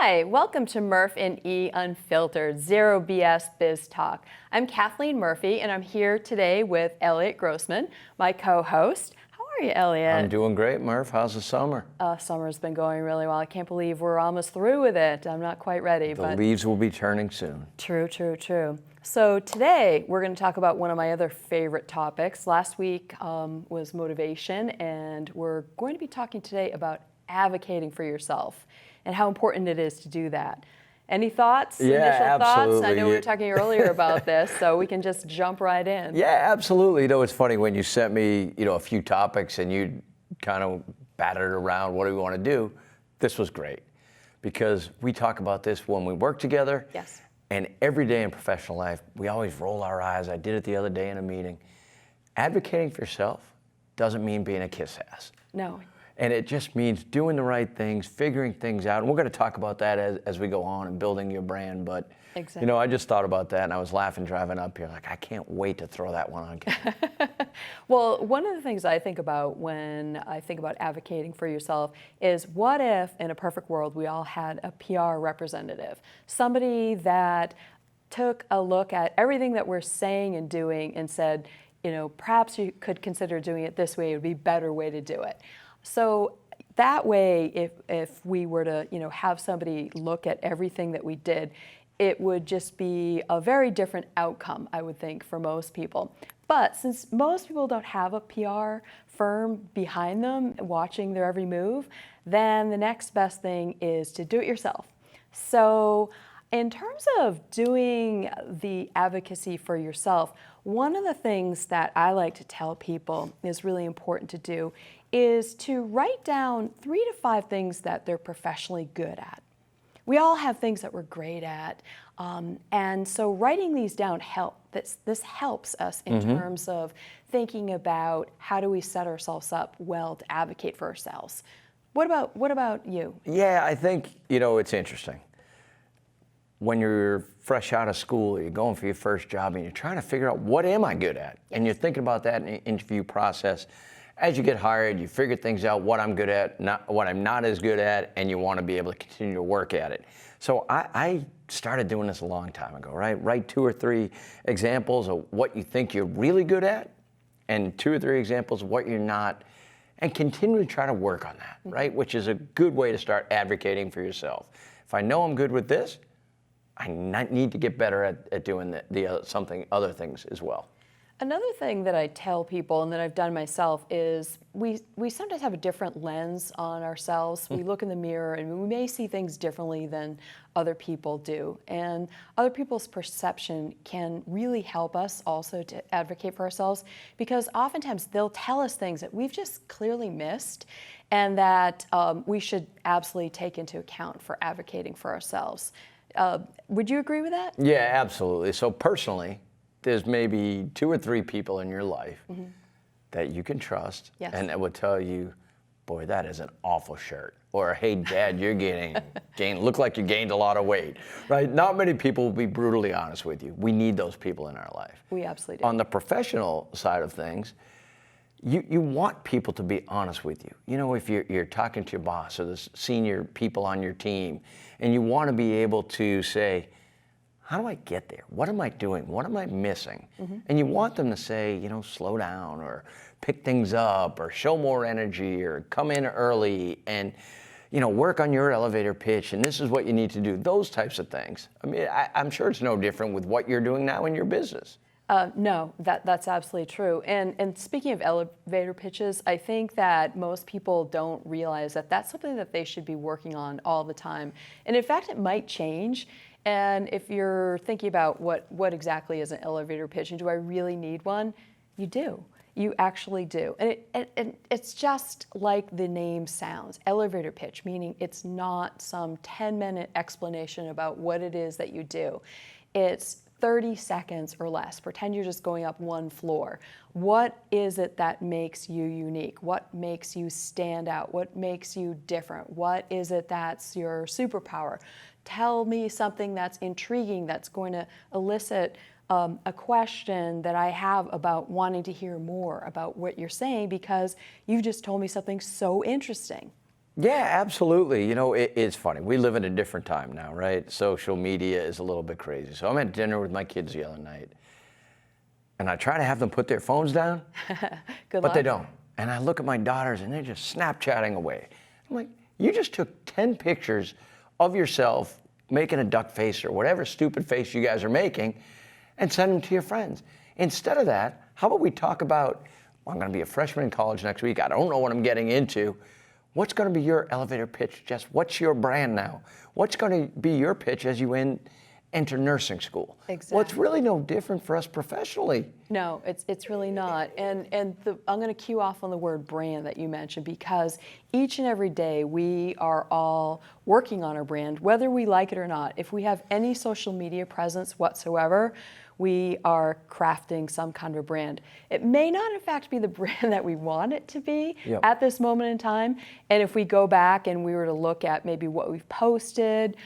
Hi, welcome to Murf and E Unfiltered, Zero BS Biz Talk. I'm Kathleen Murphy, and I'm here today with Elliot Grossman, my co-host. How are you, Elliot? I'm doing great, Murf. How's the summer? Summer's been going really well. I can't believe we're almost through with it. I'm not quite ready. The leaves will be turning soon. True. So today we're going to talk about one of my other favorite topics. Last week was motivation, and we're going to be talking today about advocating for yourself and how important it is to do that. Any thoughts? Yeah, initial absolutely. thoughts? I know we were talking earlier about this, so we can just jump right in. Yeah, absolutely. You know, it's funny when you sent me, a few topics and you kind of batted around, what do we want to do? This was great because we talk about this when we work together. Yes. And every day in professional life, we always roll our eyes. I did it the other day in a meeting. Advocating for yourself doesn't mean being a kiss ass. No. And it just means doing the right things, figuring things out. And we're going to talk about that as we go on and building your brand. But, exactly. I just thought about that and I was laughing driving up here. Like, I can't wait to throw that one on camera. Well, one of the things I think about when I think about advocating for yourself is what if, in a perfect world, we all had a PR representative, somebody that took a look at everything that we're saying and doing and said, perhaps you could consider doing it this way. It would be a better way to do it. So that way, if we were to, have somebody look at everything that we did, it would just be a very different outcome, I would think, for most people. But since most people don't have a PR firm behind them watching their every move, then the next best thing is to do it yourself. So in terms of doing the advocacy for yourself, one of the things that I like to tell people is really important to do is to write down 3 to 5 things that they're professionally good at. We all have things that we're great at, and so writing these down this helps us in terms of thinking about how do we set ourselves up well to advocate for ourselves. What about you? Yeah, I think, it's interesting. When you're fresh out of school, you're going for your first job and you're trying to figure out what am I good at? And you're thinking about that in the interview process. As you get hired, you figure things out, what I'm good at, what I'm not as good at, and you want to be able to continue to work at it. So I started doing this a long time ago, right? Write 2 or 3 examples of what you think you're really good at and 2 or 3 examples of what you're not, and continue to try to work on that, right? Which is a good way to start advocating for yourself. If I know I'm good with this, I need to get better at doing other things as well. Another thing that I tell people and that I've done myself is we sometimes have a different lens on ourselves. We look in the mirror and we may see things differently than other people do. And other people's perception can really help us also to advocate for ourselves, because oftentimes they'll tell us things that we've just clearly missed and that we should absolutely take into account for advocating for ourselves. Would you agree with that? Yeah, absolutely. So personally, there's maybe 2 or 3 people in your life that you can trust and that will tell you, boy, that is an awful shirt. Or, hey, Dad, you're look like you gained a lot of weight, right? Not many people will be brutally honest with you. We need those people in our life. We absolutely do. On the professional side of things, you want people to be honest with you. If you're talking to your boss or the senior people on your team, and you want to be able to say, how do I get there? What am I doing? What am I missing? And you want them to say, slow down or pick things up or show more energy or come in early and, work on your elevator pitch and this is what you need to do. Those types of things. I mean, I'm sure it's no different with what you're doing now in your business. No, that's absolutely true. And speaking of elevator pitches, I think that most people don't realize that that's something that they should be working on all the time. And in fact, it might change. And if you're thinking about what exactly is an elevator pitch and do I really need one, you do. You actually do. And it's just like the name sounds, elevator pitch, meaning it's not some 10-minute explanation about what it is that you do. It's 30 seconds or less. Pretend you're just going up one floor. What is it that makes you unique? What makes you stand out? What makes you different? What is it that's your superpower? Tell me something that's intriguing, that's going to elicit a question that I have about wanting to hear more about what you're saying because you've just told me something so interesting. Yeah, absolutely. You know, it's funny. We live in a different time now, right? Social media is a little bit crazy. So I'm at dinner with my kids the other night, and I try to have them put their phones down, Good but they luck. don't. And I look at my daughters, and they're just Snapchatting away. I'm like, you just took 10 pictures of yourself making a duck face or whatever stupid face you guys are making, and send them to your friends. Instead of that, how about we talk about, well, I'm going to be a freshman in college next week. I don't know what I'm getting into. What's going to be your elevator pitch, Jess? What's your brand now? What's going to be your pitch as you enter nursing school? Exactly. Well, it's really no different for us professionally. No, it's really not. And I'm going to cue off on the word brand that you mentioned, because each and every day we are all working on our brand, whether we like it or not. If we have any social media presence whatsoever, we are crafting some kind of brand. It may not, in fact, be the brand that we want it to be Yep. at this moment in time. And if we go back and we were to look at maybe what we've posted,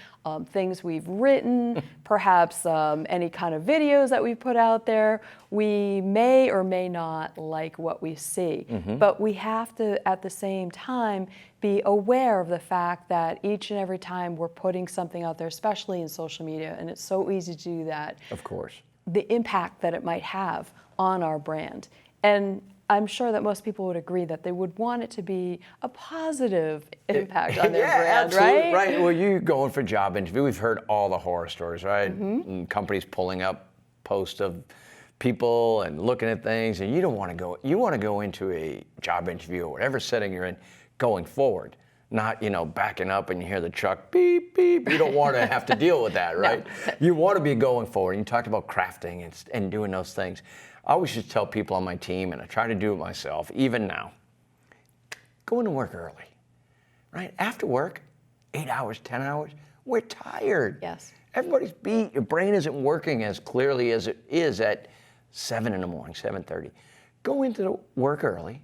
things we've written, perhaps any kind of videos that we've put out there, we may or may not like what we see. But we have to, at the same time, be aware of the fact that each and every time we're putting something out there, especially in social media, and it's so easy to do that, Of course. the impact that it might have on our brand. And I'm sure that most people would agree that they would want it to be a positive impact on their brand, absolutely. right? Right. Well, you going for a job interview, we've heard all the horror stories, right? And companies pulling up posts of people and looking at things, and you don't want to go. You want to go into a job interview or whatever setting you're in, going forward, not backing up and you hear the truck beep beep. You don't want to have to deal with that, right? No. You want to be going forward. You talked about crafting and doing those things. I always just tell people on my team, and I try to do it myself, even now, go into work early, right? After work, 8 hours, 10 hours, we're tired. Yes. Everybody's beat. Your brain isn't working as clearly as it is at 7 in the morning, 7:30. Go into the work early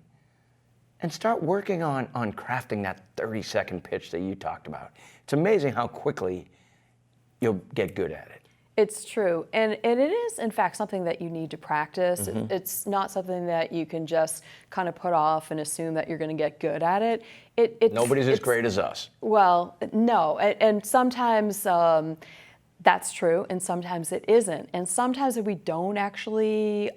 and start working on crafting that 30-second pitch that you talked about. It's amazing how quickly you'll get good at it. It's true, and it is, in fact, something that you need to practice. It's not something that you can just kind of put off and assume that you're going to get good at it. Nobody's as great as us. Well, no, and sometimes that's true, and sometimes it isn't. And sometimes if we don't actually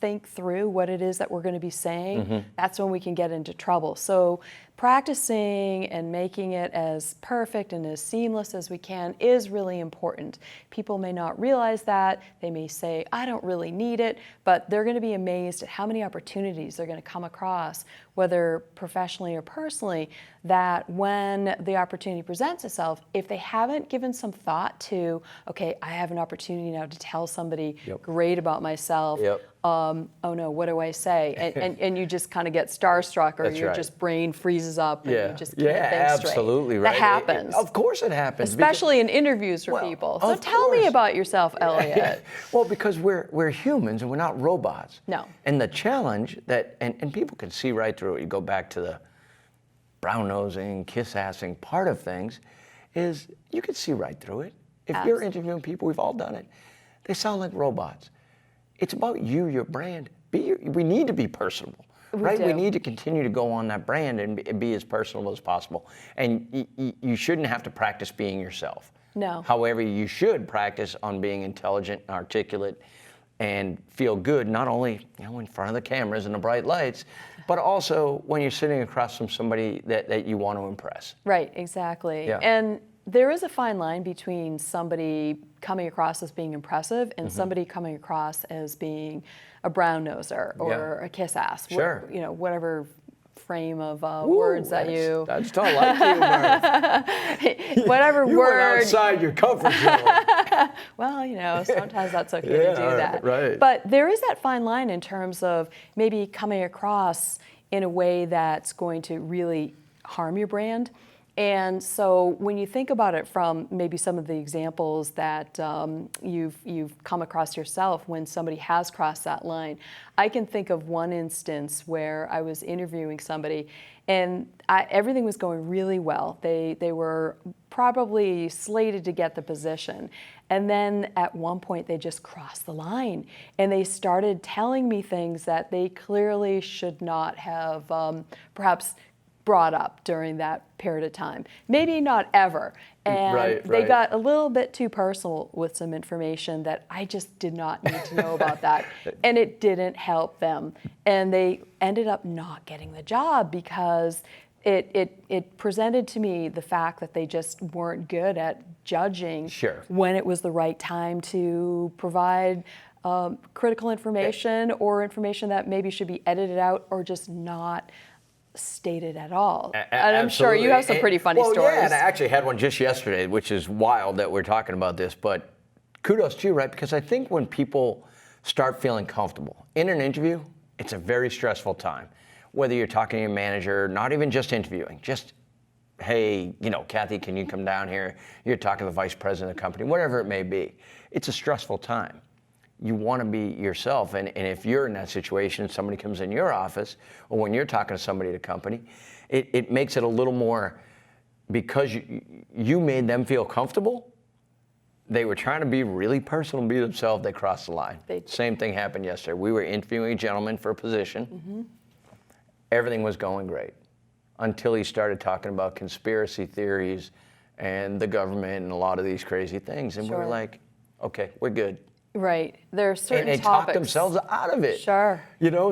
think through what it is that we're going to be saying, that's when we can get into trouble. So practicing and making it as perfect and as seamless as we can is really important. People may not realize that. They may say, I don't really need it, but they're going to be amazed at how many opportunities they're going to come across, whether professionally or personally, that when the opportunity presents itself, if they haven't given some thought to, okay, I have an opportunity now to tell somebody great about myself. Oh no, what do I say? And you just kind of get starstruck, or That's your right. just brain freezes up and you just can't think absolutely straight. right. That happens. Of course it happens. Especially in interviews for people. So of tell me course. about yourself, Elliot. Well, because we're humans and we're not robots. No. And the challenge that, and people can see right through it, you go back to the brown-nosing, kiss-assing part of things, is you can see right through it. If you're interviewing people, we've all done it, they sound like robots. It's about you, your brand. We need to be personable, right? do. We need to continue to go on that brand and be as personal as possible. And you shouldn't have to practice being yourself. No. However, you should practice on being intelligent, articulate, and feel good, not only in front of the cameras and the bright lights, but also when you're sitting across from somebody that you want to impress. Right, exactly. Yeah. And there is a fine line between somebody coming across as being impressive and somebody coming across as being a brown noser or a kiss ass. Sure. Whatever frame of words that you. That's tough. I like you, Murf. Whatever You word. went outside your comfort zone. Well, sometimes that's okay to do that. right. But there is that fine line in terms of maybe coming across in a way that's going to really harm your brand. And so when you think about it from maybe some of the examples that you've come across yourself when somebody has crossed that line, I can think of one instance where I was interviewing somebody and everything was going really well. They were probably slated to get the position. And then at one point they just crossed the line and they started telling me things that they clearly should not have perhaps brought up during that period of time. Maybe not ever. And they Right. got a little bit too personal with some information that I just did not need to know about that. And it didn't help them. And they ended up not getting the job because it presented to me the fact that they just weren't good at judging Sure. when it was the right time to provide critical information or information that maybe should be edited out or just not stated at all. And I'm sure you have some pretty funny stories. Yeah, and I actually had one just yesterday, which is wild that we're talking about this, but kudos to you, right? Because I think when people start feeling comfortable in an interview, it's a very stressful time. Whether you're talking to your manager, not even just interviewing, just, hey, Kathy, can you come down here? You're talking to the vice president of the company, whatever it may be. It's a stressful time. You want to be yourself. And if you're in that situation, somebody comes in your office, or when you're talking to somebody at a company, it makes it a little more, because you made them feel comfortable, they were trying to be really personal and be themselves, they crossed the line. Same thing happened yesterday. We were interviewing a gentleman for a position. Mm-hmm. Everything was going great until he started talking about conspiracy theories and the government and a lot of these crazy things. And we were like, okay, we're good. Right. There are certain topics. And they talk themselves out of it. Sure.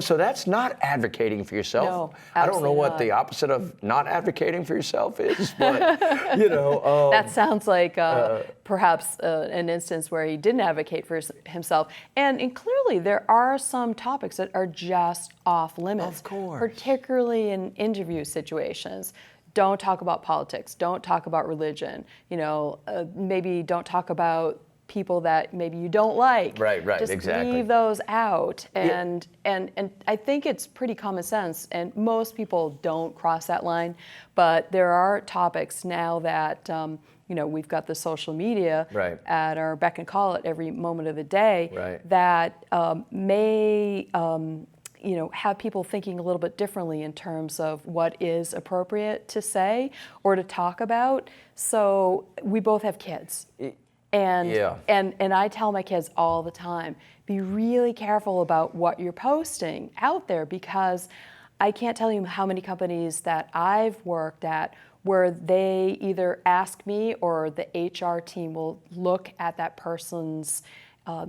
So that's not advocating for yourself. No, I don't know what the opposite of not advocating for yourself is, but, that sounds like perhaps an instance where he didn't advocate for himself. And clearly there are some topics that are just off limits. Of course. Particularly in interview situations. Don't talk about politics. Don't talk about religion. Maybe don't talk about people that maybe you don't like. Right, just exactly. leave those out. And I think it's pretty common sense, and most people don't cross that line, but there are topics now that we've got the social media at our beck and call at every moment of the day that may have people thinking a little bit differently in terms of what is appropriate to say or to talk about. So we both have kids. And I tell my kids all the time, be really careful about what you're posting out there, because I can't tell you how many companies that I've worked at where they either ask me or the HR team will look at that person's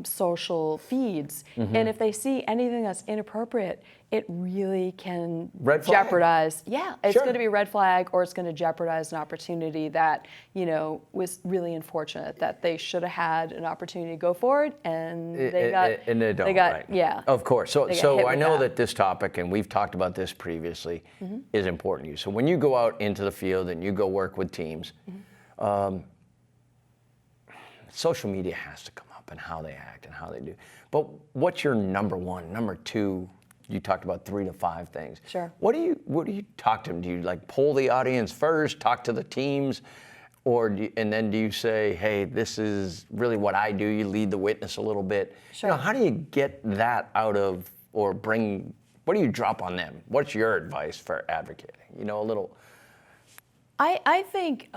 social feeds. Mm-hmm. And if they see anything that's inappropriate, it really can jeopardize. Yeah, it's going to be a red flag, or it's going to jeopardize an opportunity that, was really unfortunate that they should have had an opportunity to go forward, and they got. Yeah. Of course. So I know that this topic, and we've talked about this previously, mm-hmm. is important to you. So when you go out into the field and you go work with teams, mm-hmm. Social media has to come up and how they act and how they do. But what's your number one, number two? You talked about 3 to 5 things. Sure. What do you talk to them? Do you poll the audience first, talk to the teams, and then do you say, hey, this is really what I do? You lead the witness a little bit. Sure. How do you get that out of, or bring? What do you drop on them? What's your advice for advocating? A little. I think,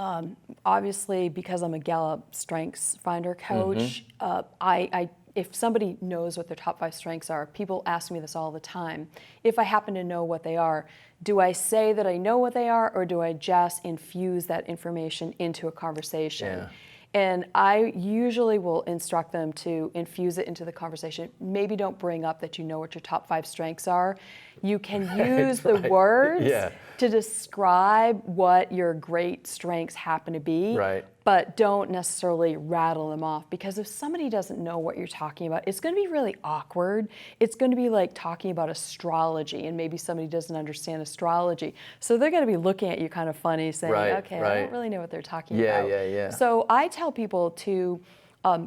obviously, because I'm a Gallup Strengths Finder coach, mm-hmm. If somebody knows what their top 5 strengths are, people ask me this all the time. If I happen to know what they are, do I say that I know what they are, or do I just infuse that information into a conversation? Yeah. And I usually will instruct them to infuse it into the conversation. Maybe don't bring up that you know what your top 5 strengths are. You can use the words to describe what your great strengths happen to be, but don't necessarily rattle them off. Because if somebody doesn't know what you're talking about, it's going to be really awkward. It's going to be like talking about astrology, and maybe somebody doesn't understand astrology. So they're going to be looking at you kind of funny, saying, okay, I don't really know what they're talking about. So I tell people to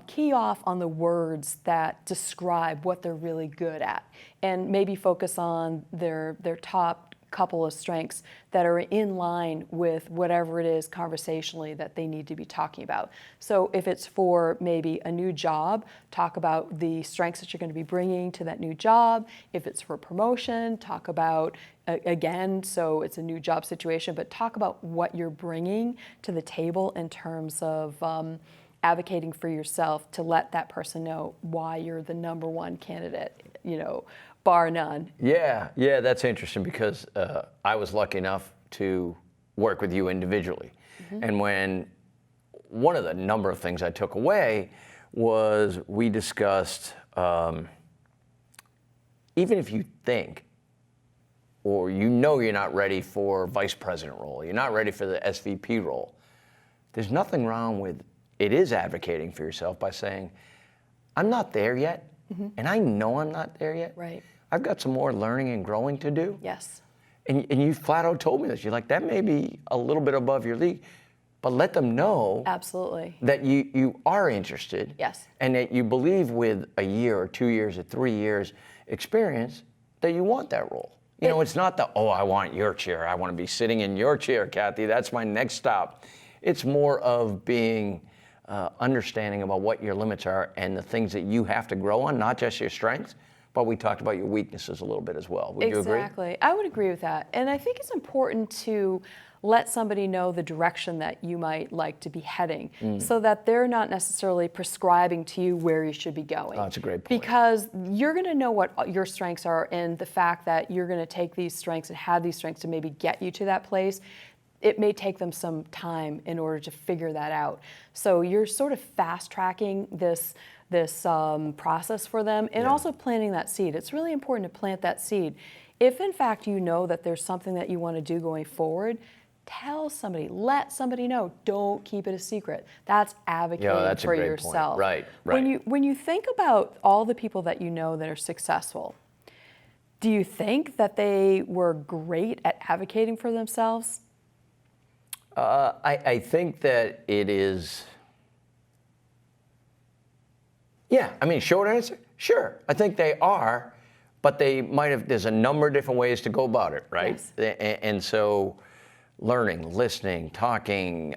key off on the words that describe what they're really good at, and maybe focus on their top couple of strengths that are in line with whatever it is conversationally that they need to be talking about. So if it's for maybe a new job, talk about the strengths that you're going to be bringing to that new job. If it's for promotion, talk about, again, so it's a new job situation, but talk about what you're bringing to the table in terms of advocating for yourself to let that person know why you're the number one candidate, bar none. Yeah, that's interesting, because I was lucky enough to work with you individually. And one of the number of things I took away was we discussed, even if you think, or you know you're not ready for vice president role, you're not ready for the SVP role, there's nothing wrong with, it is advocating for yourself by saying, I'm not there yet, and I know I'm not there yet. Right. I've got some more learning and growing to do. Yes. And you flat out told me this. You're like, that may be a little bit above your league, but let them know Absolutely. that you are interested. Yes. And that you believe with a year or 2 years or 3 years experience that you want that role. You know, it's not the, oh, I want your chair. I want to be sitting in your chair, Kathy. That's my next stop. It's more of being understanding about what your limits are and the things that you have to grow on, not just your strengths, but we talked about your weaknesses a little bit as well. Would you agree? Exactly. I would agree with that. And I think it's important to let somebody know the direction that you might like to be heading so that they're not necessarily prescribing to you where you should be going. Oh, that's a great point. Because you're going to know what your strengths are, and the fact that you're going to take these strengths and have these strengths to maybe get you to that place, it may take them some time in order to figure that out. So you're sort of fast tracking this process for them, and also planting that seed. It's really important to plant that seed. If in fact you know that there's something that you want to do going forward, tell somebody, let somebody know. Don't keep it a secret. That's advocating that's a for great yourself. point. Right. When you think about all the people that you know that are successful, do you think that they were great at advocating for themselves? I think that it is. Yeah, I mean, short answer, sure. I think they are, but they might have, there's a number of different ways to go about it, right? Yes. And so learning, listening, talking,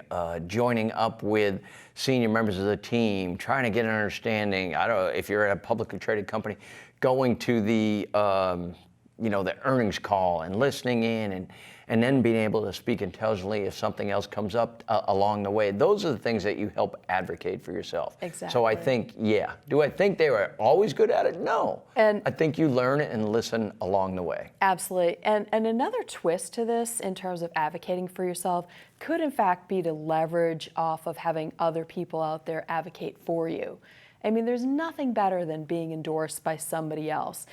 joining up with senior members of the team, trying to get an understanding. I don't know, if you're at a publicly traded company, going to the the earnings call and listening in and then being able to speak intelligently if something else comes up along the way. Those are the things that you help advocate for yourself. Exactly. So I think, yeah. Do I think they were always good at it? No. And I think you learn it and listen along the way. absolutely. And another twist to this in terms of advocating for yourself could in fact be to leverage off of having other people out there advocate for you. I mean, there's nothing better than being endorsed by somebody else.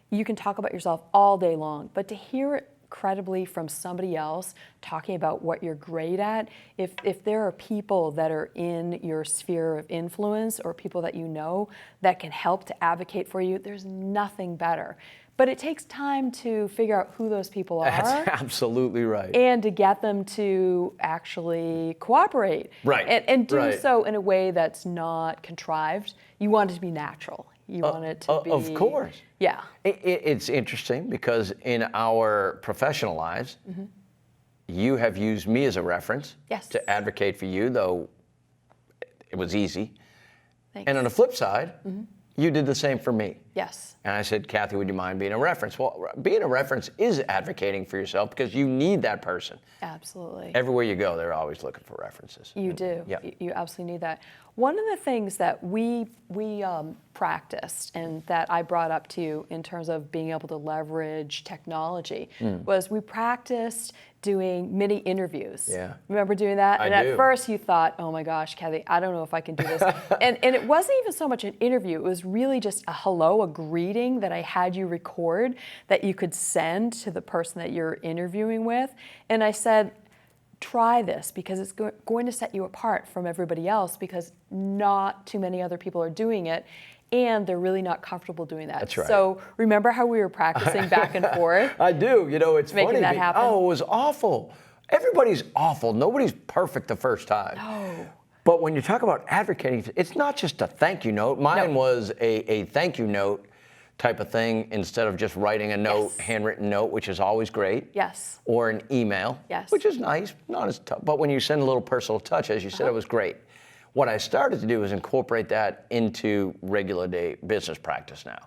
You can talk about yourself all day long, but to hear it credibly from somebody else talking about what you're great at, if there are people that are in your sphere of influence or people that you know that can help to advocate for you, there's nothing better. But it takes time to figure out who those people are. That's absolutely right. And to get them to actually cooperate. Right. And do Right. so in a way that's not contrived. You want it to be natural. You want it to be... Of course. Yeah. It's interesting because in our professional lives, you have used me as a reference Yes. to advocate for you, though it was easy. Thanks. And on the flip side, you did the same for me. Yes. And I said, Kathy, would you mind being a reference? Well, being a reference is advocating for yourself because you need that person. Absolutely. Everywhere you go, they're always looking for references. You do. Yeah. You absolutely need that. One of the things that we practiced and that I brought up to you in terms of being able to leverage technology was we practiced doing mini interviews. Yeah. Remember doing that? I And do. at first you thought, oh my gosh, Kathy, I don't know if I can do this. and it wasn't even so much an interview. It was really just a hello, a greeting that I had you record that you could send to the person that you're interviewing with. And I said, try this because it's going to set you apart from everybody else because not too many other people are doing it and they're really not comfortable doing that. That's right. So remember how we were practicing back and forth? I do. You know, it's Making funny. that happen? Oh, it was awful. Everybody's awful. Nobody's perfect the first time. No. But when you talk about advocating, it's not just a thank you note. Mine was a thank you note type of thing instead of just writing a note, Yes. handwritten note, which is always great. Yes. Or an email, Yes. which is nice, not as tough. But when you send a little personal touch, as you said, it was great. What I started to do is incorporate that into regular day business practice now,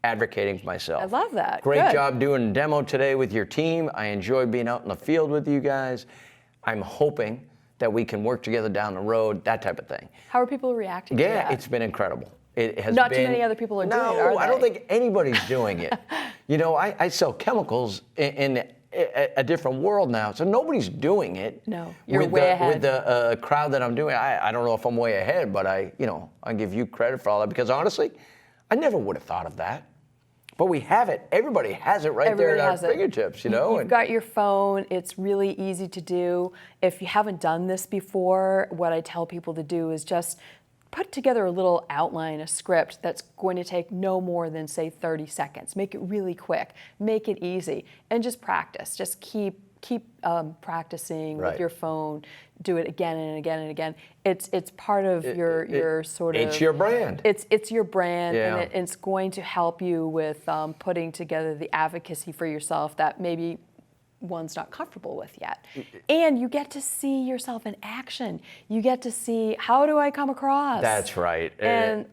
advocating for myself. I love that. Great Good. job doing a demo today with your team. I enjoy being out in the field with you guys. I'm hoping that we can work together down the road, that type of thing. How are people reacting to Yeah, that? it's been incredible. It has Not too been, many other people are doing it, No, are I don't they? think anybody's doing it. You know, I sell chemicals, and a different world now. So nobody's doing it. No, you're with way the, ahead. With the crowd that I'm doing, I don't know if I'm way ahead, but I give you credit for all that, because honestly, I never would have thought of that. But we have it. Everybody has it right there at our fingertips, You've got your phone. It's really easy to do. If you haven't done this before, what I tell people to do is just put together a little outline, a script that's going to take no more than, say, 30 seconds. Make it really quick. Make it easy. And just practice. Just keep practicing with your phone. Do it again and again and again. It's part of your sort of. It's your brand. It's your brand, Yeah. and it's going to help you with putting together the advocacy for yourself that maybe one's not comfortable with yet. And you get to see yourself in action. You get to see, how do I come across? That's right. And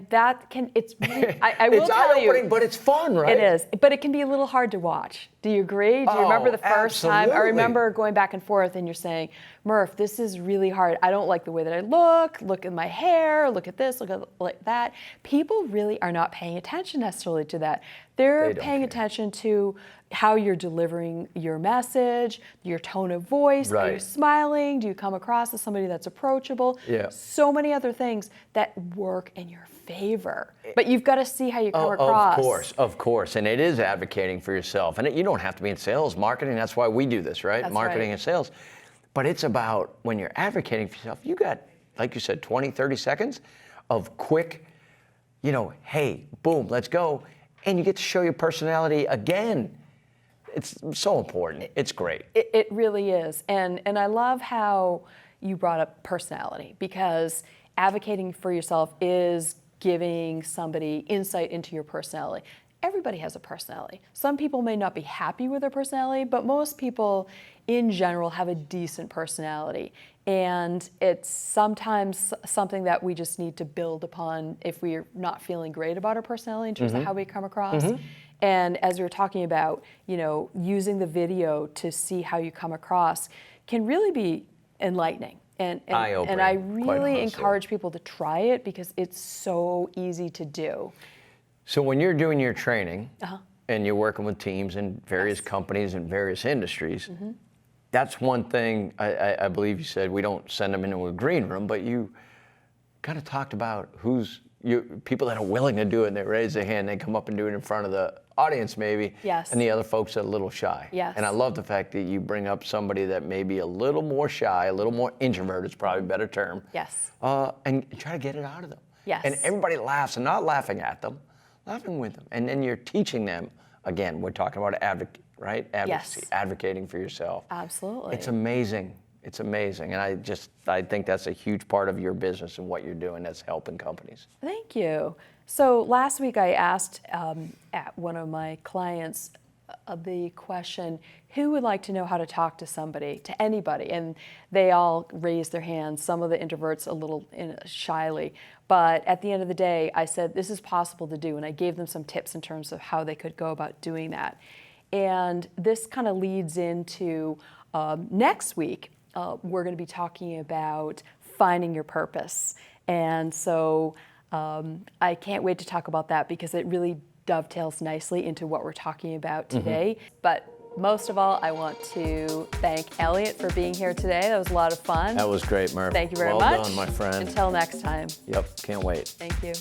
that can, it's really, I will it's tell you. eye-opening, but it's fun, right? It is, but it can be a little hard to watch. Do you agree? Do you remember the first time? I remember going back and forth and you're saying, Murf, this is really hard. I don't like the way that I look at my hair, look at this, look at like that. People really are not paying attention necessarily to that. They're paying attention to how you're delivering your message, your tone of voice, are you smiling, do you come across as somebody that's approachable? Yeah. So many other things that work in your favor. But you've got to see how you come across. Of course. And it is advocating for yourself. And you don't have to be in sales, marketing. That's why we do this, right? That's marketing right. and sales. But it's about when you're advocating for yourself, you got, like you said, 20, 30 seconds of quick, hey, boom, let's go. And you get to show your personality again. It's so important. It's great. It really is. And I love how you brought up personality, because advocating for yourself is giving somebody insight into your personality. Everybody has a personality. Some people may not be happy with their personality, but most people in general have a decent personality. And it's sometimes something that we just need to build upon if we're not feeling great about our personality in terms of how we come across. And as we were talking about, using the video to see how you come across can really be enlightening. And I really encourage people to try it because it's so easy to do. So when you're doing your training and you're working with teams in various companies and various industries, that's one thing I believe you said, we don't send them into a green room, but you kind of talked about people that are willing to do it, and they raise their hand, they come up and do it in front of the audience maybe, and the other folks are a little shy. And I love the fact that you bring up somebody that may be a little more shy, a little more introverted is probably a better term, and try to get it out of them. And everybody laughs, and not laughing at them, laughing with them. And then you're teaching them, again, we're talking about advocacy, advocating for yourself. Absolutely. It's amazing. It's amazing. And I think that's a huge part of your business and what you're doing that's helping companies. Thank you. So last week I asked at one of my clients the question, who would like to know how to talk to somebody, to anybody? And they all raised their hands, some of the introverts a little shyly. But at the end of the day, I said, this is possible to do. And I gave them some tips in terms of how they could go about doing that. And this kind of leads into next week, we're going to be talking about finding your purpose. And so I can't wait to talk about that because it really dovetails nicely into what we're talking about today. But most of all, I want to thank Elliot for being here today. That was a lot of fun. That was great, Murf. Thank you very much. Well done, my friend. Until next time. Yep, can't wait. Thank you.